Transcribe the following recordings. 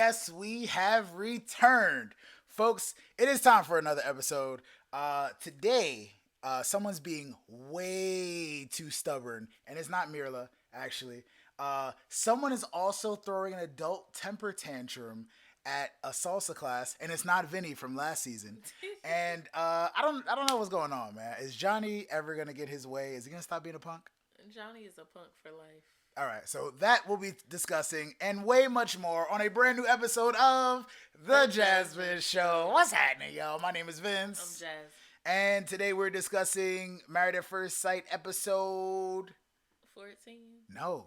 yes, we have returned. Folks, it is time for another episode. Today, someone's being way too stubborn, and it's not Mirla, actually. Someone is also throwing an adult temper tantrum at a salsa class, and it's not Vinny from last season. And I don't know what's going on, man. Is Johnny ever gonna get his way? Is he gonna stop being a punk? Johnny is a punk for life. All right, so that we'll be discussing and way much more on a brand new episode of The Jasmine Show. What's happening, y'all? My name is Vince. I'm Jazz. And today we're discussing Married at First Sight episode 14? No,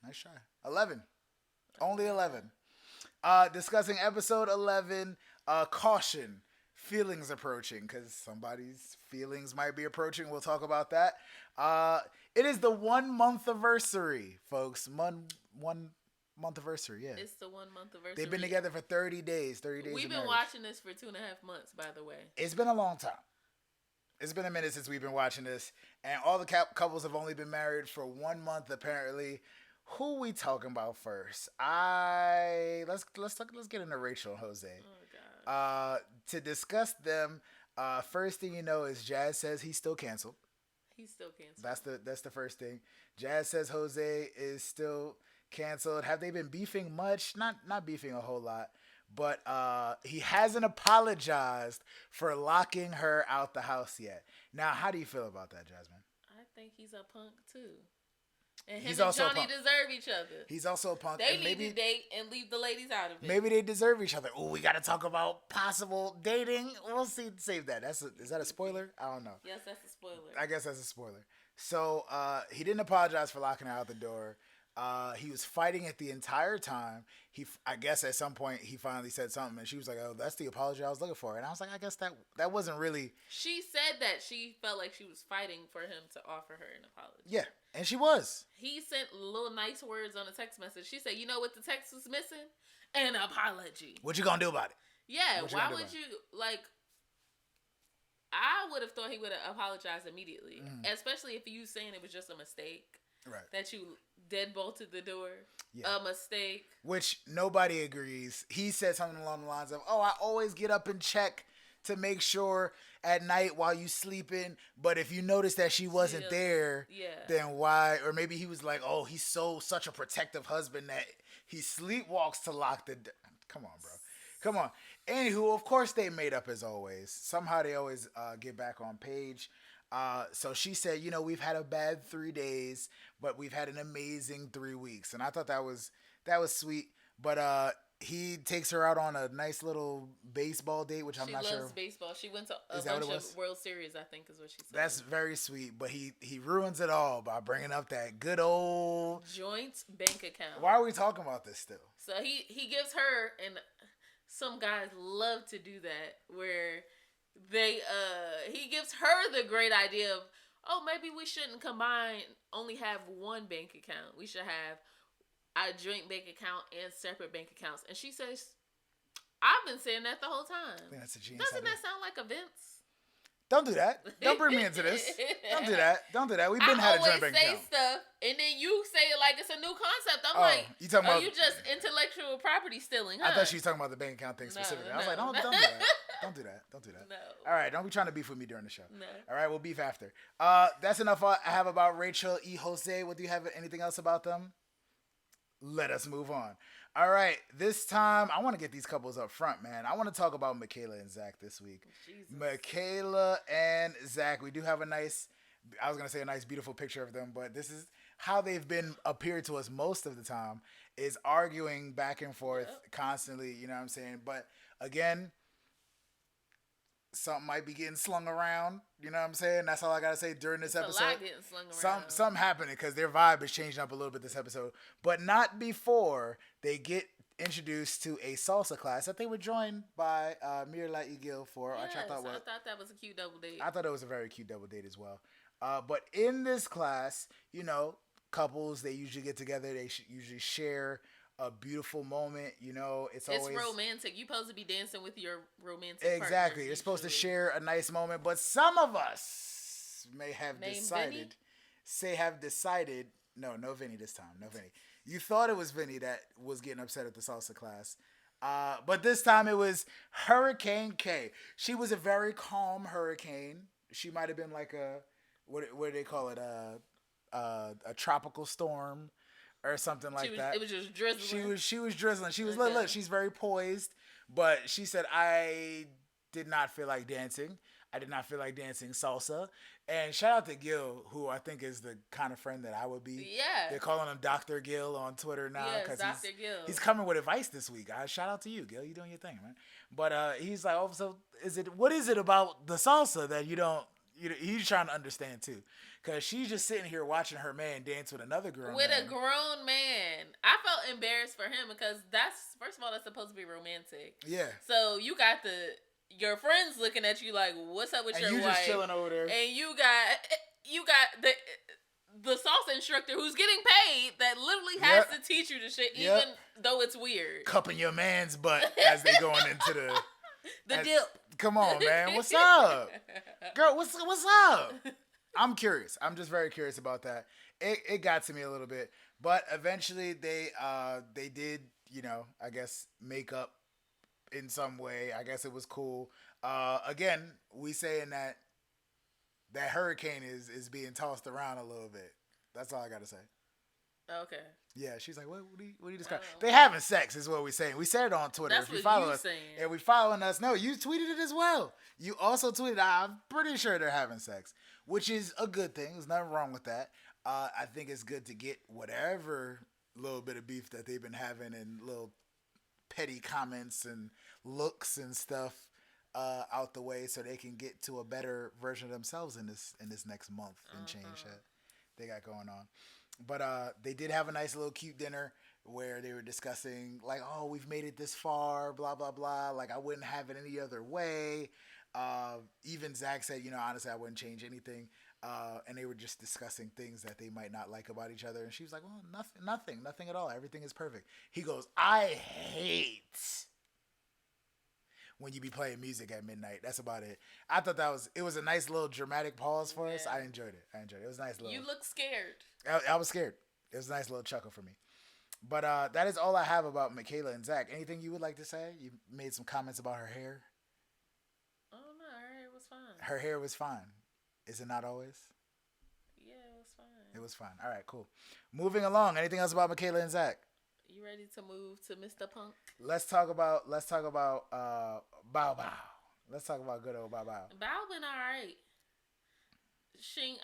nice try. 11. Only 11. Discussing episode 11, caution, feelings approaching, because somebody's feelings might be approaching. We'll talk about that. It is the 1 month anniversary, folks. One month anniversary, yeah. It's the 1 month anniversary. They've been together for 30 days. 30 days. We've been marriage. watching this for 2.5 months, by the way. It's been a long time. It's been a minute since we've been watching this, and all the couples have only been married for 1 month apparently. Who we talking about first? Let's get into Rachel and Jose. Oh God. To discuss them, first thing you know is Jazz says he's still canceled. He's still canceled. That's the first thing. Jazz says Jose is still canceled. Have they been beefing much? Not beefing a whole lot. But he hasn't apologized for locking her out the house yet. Now, how do you feel about that, Jasmine? I think he's a punk too. And him He's and also a Johnny punk. deserve each other. He's also a punk. They and need to date and leave the ladies out of it. Maybe they deserve each other. Oh, we got to talk about possible dating. We'll see. Save that. Is that a spoiler? I don't know. Yes, that's a spoiler. I guess that's a spoiler. So he didn't apologize for locking her out the door. He was fighting it the entire time. I guess at some point he finally said something, and she was like, "Oh, that's the apology I was looking for." And I was like, "I guess that wasn't really." She said that she felt like she was fighting for him to offer her an apology. Yeah, and she was. He sent little nice words on a text message. She said, "You know what the text was missing? An apology." What you gonna do about it? Yeah, why would you like? I would have thought he would have apologized immediately, especially if you saying it was just a mistake. Right. That you deadbolted the door. Yeah. A mistake. Which nobody agrees. He said something along the lines of, "Oh, I always get up and check to make sure at night while you sleeping. But if you notice that she wasn't there, then why?" Or maybe he was like, "Oh, he's such a protective husband that he sleepwalks to lock the door." Come on, bro. Come on. Anywho, of course they made up as always. Somehow they always get back on page. So she said, we've had a bad 3 days, but we've had an amazing 3 weeks. And I thought that was sweet. But he takes her out on a nice little baseball date, which I'm not sure. She loves baseball. She went to a bunch of World Series, I think is what she said. That's very sweet. But he ruins it all by bringing up that good old joint bank account. Why are we talking about this still? So he gives her, and some guys love to do that, where he gives her the great idea of, oh, maybe we shouldn't only have one bank account. We should have a joint bank account and separate bank accounts. And she says, I've been saying that the whole time. I think that's a genius Doesn't idea. that sound like a Vince? Don't do that. Don't bring me into this. Don't do that. We've been had a joint bank account. I always say stuff, and then you say it like it's a new concept. I'm like, you talking about? You just intellectual property stealing, huh? I thought she was talking about the bank account thing specifically. I was like, don't do that. Don't do that. No. All right, don't be trying to beef with me during the show. No. All right, we'll beef after. That's enough I have about Rachel and Jose. What do you have anything else about them? Let us move on. All right, this time I want to get these couples up front, man. I want to talk about Michaela and Zach this week. Jesus. Michaela and Zach, we do have a nice, beautiful picture of them, but this is how they've been appeared to us most of the time, is arguing back and forth constantly, you know what I'm saying? But again, something might be getting slung around, you know what I'm saying? That's all I gotta say during this episode. A lot getting slung around. Something happening because their vibe is changing up a little bit this episode, but not before they get introduced to a salsa class that they were joined by Mirla Igil for. Yes, I thought that was a cute double date. I thought it was a very cute double date as well. But in this class, couples, they usually get together. They usually share a beautiful moment. It's always romantic. You're supposed to be dancing with your romantic exactly. You're supposed to share a nice moment. But some of us may have decided No Vinny this time. No Vinny. You thought it was Vinny that was getting upset at the salsa class. But this time it was Hurricane K. She was a very calm hurricane. She might have been like what do they call it? A tropical storm or something like that. It was just drizzling. She was drizzling. She was look, she's very poised, but she said, I did not feel like dancing. I did not feel like dancing salsa. And shout out to Gil, who I think is the kind of friend that I would be. Yeah. They're calling him Dr. Gil on Twitter now. Yes, Dr. Gil. He's coming with advice this week. Shout out to you, Gil. You doing your thing, man. But he's like, oh, so what is it about the salsa that you don't, he's trying to understand too. Because she's just sitting here watching her man dance with another girl. With a grown man. I felt embarrassed for him because first of all, that's supposed to be romantic. Yeah. So you got your friends looking at you like, what's up with your wife? And you just chilling over there. And you got the salsa instructor who's getting paid that literally has to teach you the shit, even though it's weird. Cupping your man's butt as they going into the dip. Come on, man. What's up? Girl, what's up? I'm curious. I'm just very curious about that. It got to me a little bit. But eventually they did, I guess make up in some way. I guess it was cool. Again, we saying that hurricane is being tossed around a little bit. That's all I got to say. Okay. Yeah, she's like, what do you describe? They having sex is what we're saying. We said it on Twitter. That's if you what follow you us, saying. and we following us. No, you tweeted it as well. You also tweeted, I'm pretty sure they're having sex, which is a good thing. There's nothing wrong with that. I think it's good to get whatever little bit of beef that they've been having and little petty comments and looks and stuff out the way so they can get to a better version of themselves in this next month and change that they got going on. But they did have a nice little cute dinner where they were discussing like, oh, we've made it this far, blah, blah, blah. Like, I wouldn't have it any other way. Even Zach said, honestly, I wouldn't change anything. And they were just discussing things that they might not like about each other. And she was like, well, nothing at all. Everything is perfect. He goes, I hate when you be playing music at midnight. That's about it. I thought it was a nice little dramatic pause for us. I enjoyed it. It was a nice little. You look scared. I was scared. It was a nice little chuckle for me. But that is all I have about Michaela and Zach. Anything you would like to say? You made some comments about her hair. Oh, no, her hair was fine. Her hair was fine. Is it not always? Yeah, it was fine. It was fine. All right, cool. Moving along. Anything else about Michaela and Zach? You ready to move to Mr. Punk? Let's talk about Bow Bow. Let's talk about good old Bow Bow. Bow been all right.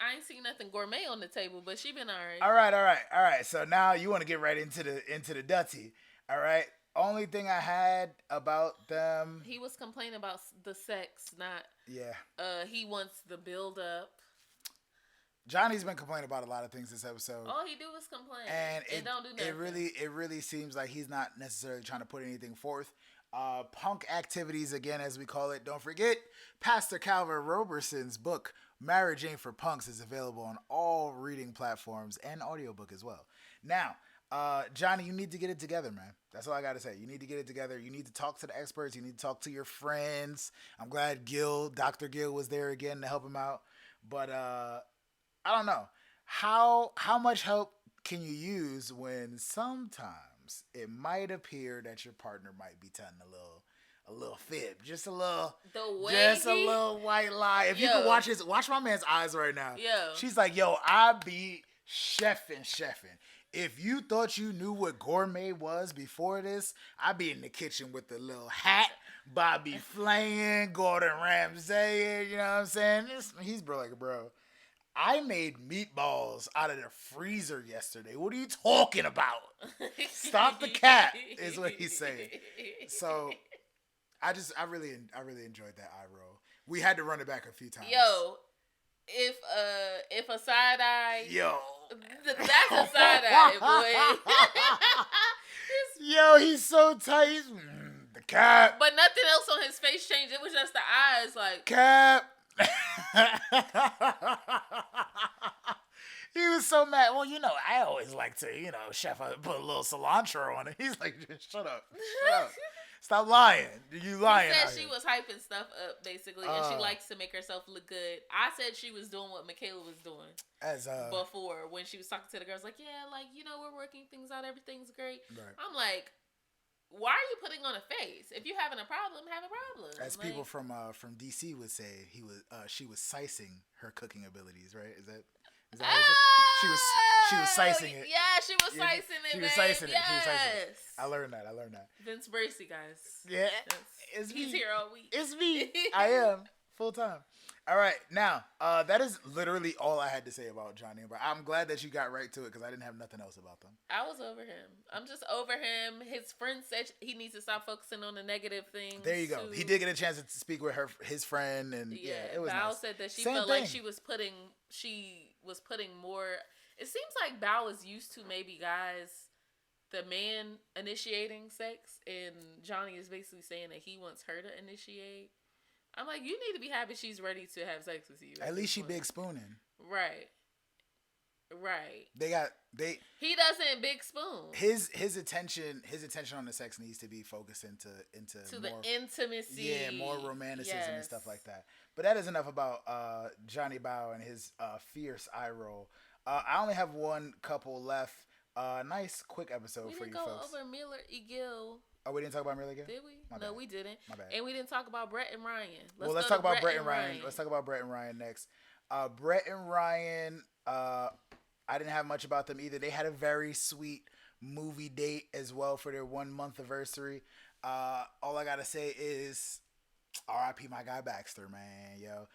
I ain't seen nothing gourmet on the table, but she been all right. All right. So now you want to get right into the Dutty. All right. Only thing I had about them. He was complaining about the sex, not. Yeah. He wants the build up. Johnny's been complaining about a lot of things this episode. All he do is complain, and it don't do nothing. It really seems like he's not necessarily trying to put anything forth. Punk activities again, as we call it. Don't forget, Pastor Calvin Roberson's book, Marriage Ain't for Punks, is available on all reading platforms and audiobook as well. Now, Johnny, you need to get it together, man. That's all I got to say. You need to get it together. You need to talk to the experts. You need to talk to your friends. I'm glad Dr. Gil was there again to help him out. But I don't know. How much help can you use when sometimes it might appear that your partner might be telling a little fib, just a little white lie. If you can watch my man's eyes right now. She's like, yo, I be chefing. If you thought you knew what gourmet was before this, I be in the kitchen with the little hat, Bobby Flay, Gordon Ramsay, you know what I'm saying? He's bro. I made meatballs out of the freezer yesterday. What are you talking about? Stop the cap, is what he's saying. So I really enjoyed that eye roll. We had to run it back a few times. Yo, if a side eye, that's a side eye, boy. Yo, he's so tight. The cap. But nothing else on his face changed. It was just the eyes, like cap. He was so mad. Well, I always like to, chef, put a little cilantro on it. He's like, just shut up. Stop lying. You lying? She said she was hyping stuff up basically, and she likes to make herself look good. I said she was doing what Michaela was doing before when she was talking to the girls, like, yeah, like, you know, we're working things out, everything's great. Right. I'm like, why are you putting on a face? If you're having a problem, have a problem. As like, people from DC would say, she was sizing her cooking abilities, right? Is that what she was sizing it? Yeah, she was sizing it. She was sizing it. Yes. She was sizing it. I learned that. Vince Bracey, guys. Yeah, he's here all week. It's me. I am full time. All right, now that is literally all I had to say about Johnny. But I'm glad that you got right to it because I didn't have nothing else about them. I was over him. I'm just over him. His friend said he needs to stop focusing on the negative things. There you go. He did get a chance to speak with his friend, and it was Bao nice. said that she felt like she was putting more. It seems like Bao is used to maybe guys, the man initiating sex, and Johnny is basically saying that he wants her to initiate. I'm like, you need to be happy she's ready to have sex with you. At least she big spooning. Right. He doesn't big spoon. His attention on the sex needs to be focused into more, the intimacy. Yeah, more romanticism and stuff like that. But that is enough about Johnny Bao and his fierce eye roll. I only have one couple left. Nice quick episode for you folks. We didn't go over Miller E. Gill. Oh, we didn't talk about Miller again? Did we? No, we didn't. My bad. And we didn't talk about Brett and Ryan. Let's talk about Brett and Ryan. Let's talk about Brett and Ryan next. Brett and Ryan, I didn't have much about them either. They had a very sweet movie date as well for their 1 month anniversary. All I gotta say is R.I.P. my guy Baxter, man, yo.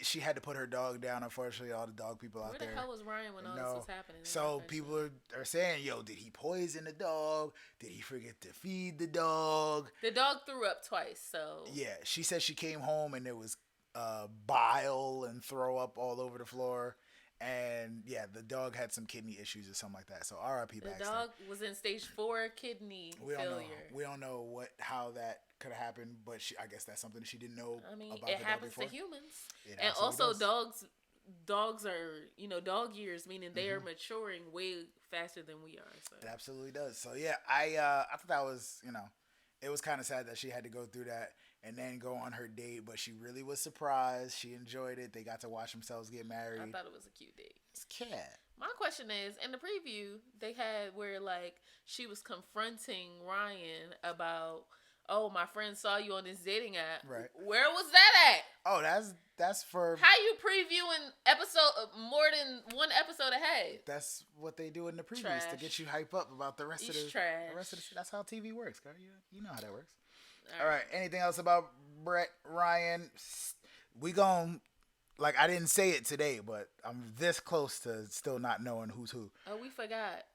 She had to put her dog down. Unfortunately, all the dog people out there. Where the hell was Ryan when all this was happening? So people are saying, yo, did he poison the dog? Did he forget to feed the dog? The dog threw up twice, so. Yeah, she said she came home and there was bile and throw up all over the floor. And yeah, the dog had some kidney issues or something like that. So R.I.P. Baxter. The dog was in stage 4 kidney failure. We don't know how that could have happened, but I guess that's something she didn't know. I mean, about it the happens dog to humans, and also does. Dogs are dog years, meaning they are maturing way faster than we are. So. It absolutely does. So yeah, I thought that was it was kind of sad that she had to go through that and then go on her date, but she really was surprised. She enjoyed it. They got to watch themselves get married. I thought it was a cute date. It's cute. My question is, in the preview, they had where like she was confronting Ryan about, oh, my friend saw you on this dating app. Right. Where was that at? Oh, that's for how you previewing episode more than one episode ahead. That's what they do in the previews to get you hype up about the rest of the trash. The rest of the, that's how TV works, girl. You know how that works. All right. Anything else about Brett Ryan? We gon' like I didn't say it today, but I'm this close to still not knowing who's who. Oh, we forgot.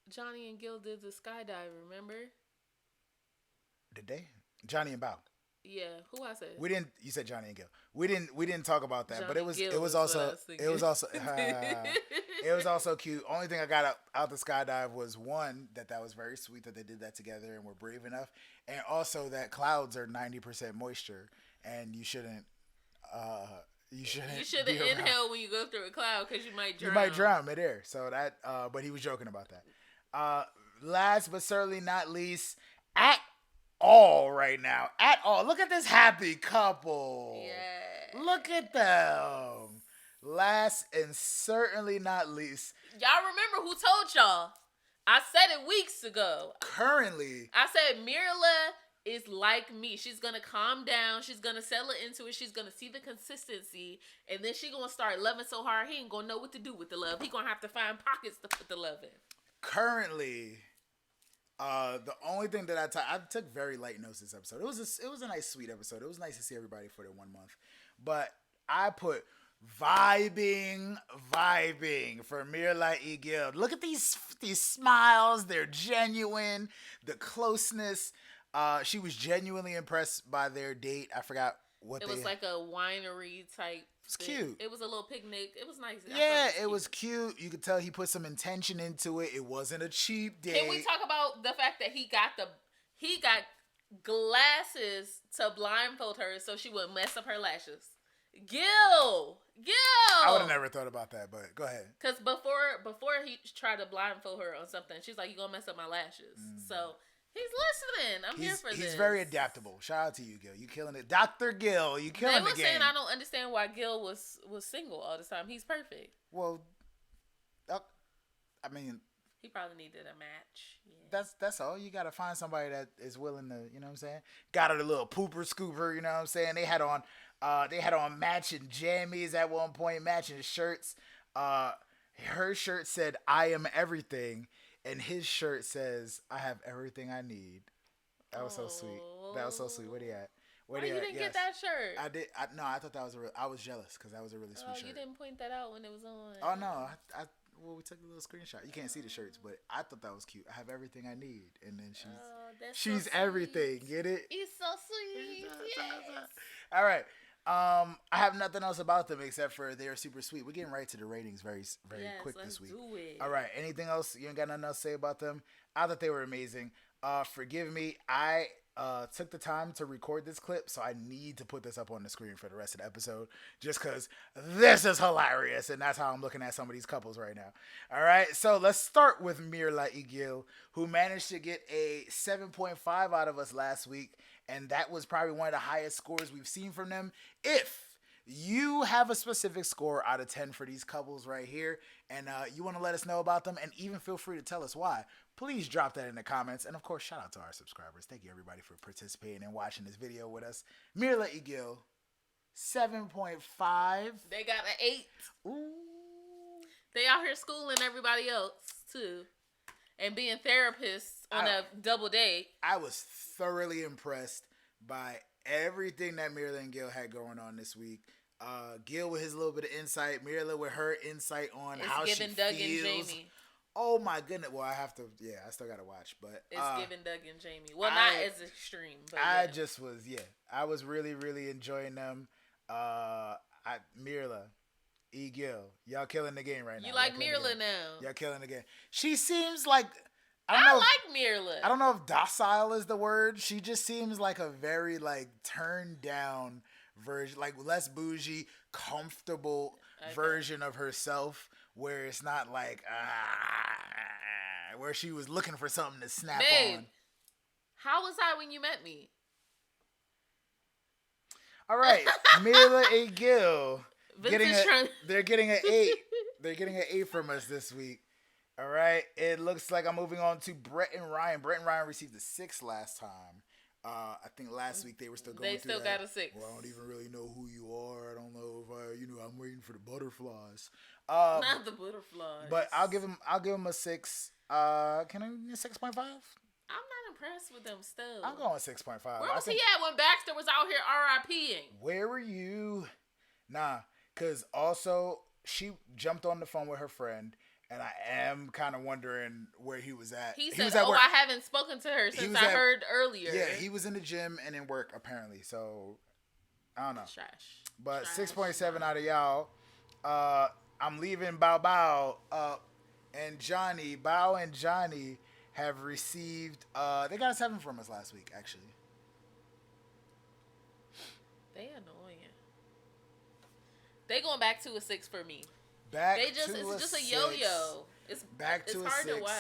Johnny and Gil did the skydive. Remember? Did they? Johnny and Bao. Yeah, who I said? We didn't. You said Johnny and Gil. We didn't talk about that, Johnny but it was also cute. Only thing I got out the skydive was one that was very sweet that they did that together and were brave enough, and also that clouds are 90% moisture and you shouldn't inhale when you go through a cloud because you might drown. You might drown midair. So that, but he was joking about that. Last but certainly not least, at all right now. At all. Look at this happy couple. Yeah. Look at them. Last and certainly not least. Y'all remember who told y'all? I said it weeks ago. Currently. I said Mirla is like me. She's going to calm down. She's going to settle into it. She's going to see the consistency. And then she's going to start loving so hard, he ain't going to know what to do with the love. He going to have to find pockets to put the love in. Currently, the only thing that I took very light notes this episode. It was a nice, sweet episode. It was nice to see everybody for their 1 month. But I put vibing for Mirla E. Gil. Look at these smiles. They're genuine. The closeness. She was genuinely impressed by their date. I forgot what it was like a winery type. It's cute. It was a little picnic. It was nice. Yeah, it was cute. You could tell he put some intention into it. It wasn't a cheap date. Can we talk about the fact that he got glasses to blindfold her so she wouldn't mess up her lashes? Gil. I would have never thought about that, but go ahead. Because before he tried to blindfold her on something, she's like, "You gonna mess up my lashes?" So He's listening. I'm here for this. He's very adaptable. Shout out to you, Gil. You killing it. Dr. Gil, you killing the game. They were saying I don't understand why Gil was single all the time. He's perfect. Well, I mean... He probably needed a match. Yeah. That's all. You got to find somebody that is willing to, you know what I'm saying? Got her a little pooper scooper, you know what I'm saying? They had on matching jammies at one point, matching shirts. Her shirt said, "I am everything," and his shirt says, "I have everything I need." That was so sweet. That was so sweet. Where he at? Why you didn't get that shirt? I did. I thought that was I was jealous because that was a really sweet shirt. You didn't point that out when it was on. Oh no, well, we took a little screenshot. You can't see the shirts, but I thought that was cute. I have everything I need, and then she's so everything. Get it? He's so sweet. Yes. All right. I have nothing else about them except for they're super sweet. We're getting right to the ratings very quick this week. Do it. All right. Anything else? You ain't got nothing else to say about them? I thought they were amazing. Forgive me. I took the time to record this clip, so I need to put this up on the screen for the rest of the episode just because this is hilarious, and that's how I'm looking at some of these couples right now. All right, so let's start with Mirla Igil, who managed to get a 7.5 out of us last week, and that was probably one of the highest scores we've seen from them. If you have a specific score out of 10 for these couples right here, and you want to let us know about them, and even feel free to tell us why, please drop that in the comments. And of course, shout out to our subscribers. Thank you everybody for participating and watching this video with us. Mirla Igil, 7.5. They got an 8. Ooh. They out here schooling everybody else too, and being therapists on a double date. I was thoroughly impressed by everything that Mirla and Gil had going on this week. Gil with his little bit of insight, Mirla with her insight on how she feels. Doug and Jamie. Oh my goodness! Well, I have to. Yeah, I still gotta watch, but it's giving Doug and Jamie. Well, not as extreme. But I just was. Yeah, I was really, really enjoying them. Mirla, Gil, y'all killing the game right now. You like Mirla now? Y'all killing the game. She seems like. I like Mirla. I don't know if docile is the word. She just seems like a very turned down version, like less bougie, comfortable version of herself, where it's not where she was looking for something to snap on. How was I when you met me? All right, Mirla and Gil they're getting an 8. They're getting an 8 from us this week. All right, it looks like I'm moving on to Brett and Ryan. Brett and Ryan received a 6 last time. I think last week they were still going through that. They still got a 6. Well, I don't even really know who you are. I don't know if I'm waiting for the butterflies. Not the butterflies. But I'll give him a 6. Can I get 6.5? I'm not impressed with them still. I'm going 6.5. Where was he at when Baxter was out here RIPing? Where were you? Nah, because also she jumped on the phone with her friend. And I am kind of wondering where he was at. He said, I haven't spoken to her since I heard earlier. Yeah, he was in the gym and in work, apparently. So, I don't know. Trash. But 6.7 out of y'all. I'm leaving Bao and Johnny. Bao and Johnny have received... they got a 7 from us last week, actually. They annoying. They going back to a 6 for me. It's just a yo-yo. It's hard to watch.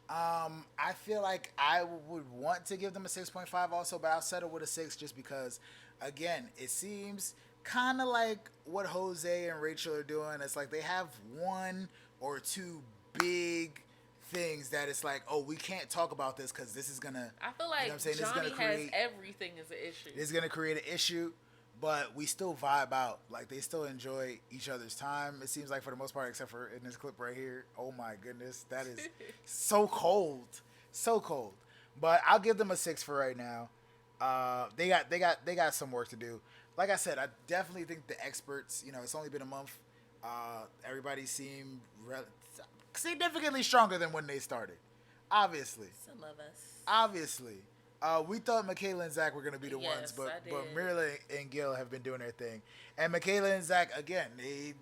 I feel like I would want to give them a 6.5 also, but I'll settle with a 6 just because, again, it seems kind of like what Jose and Rachel are doing. It's like they have 1 or 2 big things that it's like, oh, we can't talk about this because this is gonna. I feel like Johnny has everything as an issue. It's gonna create an issue. But we still vibe out. Like, they still enjoy each other's time, it seems like, for the most part, except for in this clip right here. Oh, my goodness. That is so cold. So cold. But I'll give them a 6 for right now. They got some work to do. Like I said, I definitely think the experts, it's only been a month. Everybody seemed significantly stronger than when they started. Obviously. Some of us. Obviously. We thought Michaela and Zach were going to be the ones, but Mirla and Gil have been doing their thing. And Michaela and Zach, again, they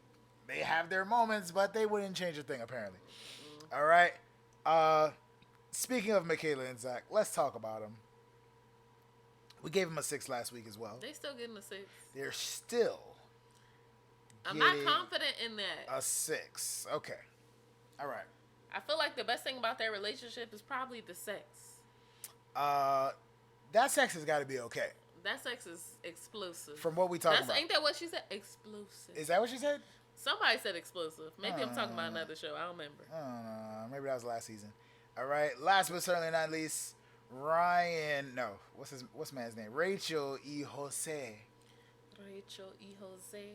have their moments, but they wouldn't change a thing, apparently. Mm. All right. Speaking of Michaela and Zach, let's talk about them. We gave them a 6 last week as well. They still getting a 6. They're still I'm not confident in that. A 6. Okay. All right. I feel like the best thing about their relationship is probably the sex. That sex has got to be okay. That sex is explosive. From what we talking about. Ain't that what she said? Explosive. Is that what she said? Somebody said explosive. Maybe I'm talking about another show. I don't remember. Maybe that was last season. All right. Last but certainly not least, Ryan. No. What's man's name? Rachel E. Jose. Rachel E. Jose.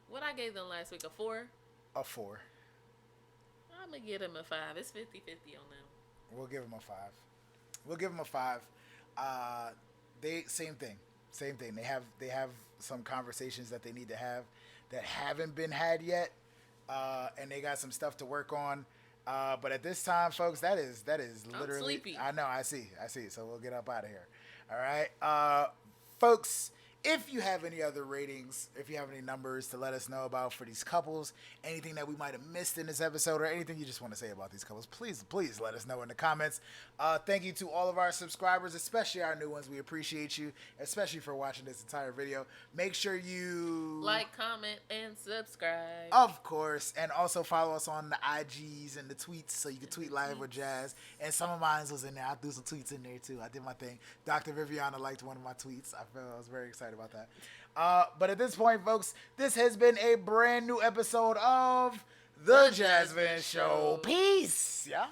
What I gave them last week? A 4? A 4. I'm going to give him a 5. It's 50-50 on them. We'll give him a 5. We'll give him a 5. They same thing. They have some conversations that they need to have that haven't been had yet, and they got some stuff to work on. But at this time, folks, that is literally. I'm sleepy. I know. I see. So we'll get up out of here. All right, folks. If you have any other ratings, if you have any numbers to let us know about for these couples, anything that we might have missed in this episode, or anything you just want to say about these couples, please let us know in the comments. Thank you to all of our subscribers, especially our new ones. We appreciate you, especially for watching this entire video. Make sure you like, comment, and subscribe. Of course. And also follow us on the IGs and the tweets so you can tweet live with Jazz. And some of mine was in there. I threw some tweets in there too. I did my thing. Dr. Viviana liked one of my tweets. I was very excited about that. But at this point, folks, this has been a brand new episode of The JasVynce Show. Peace, y'all.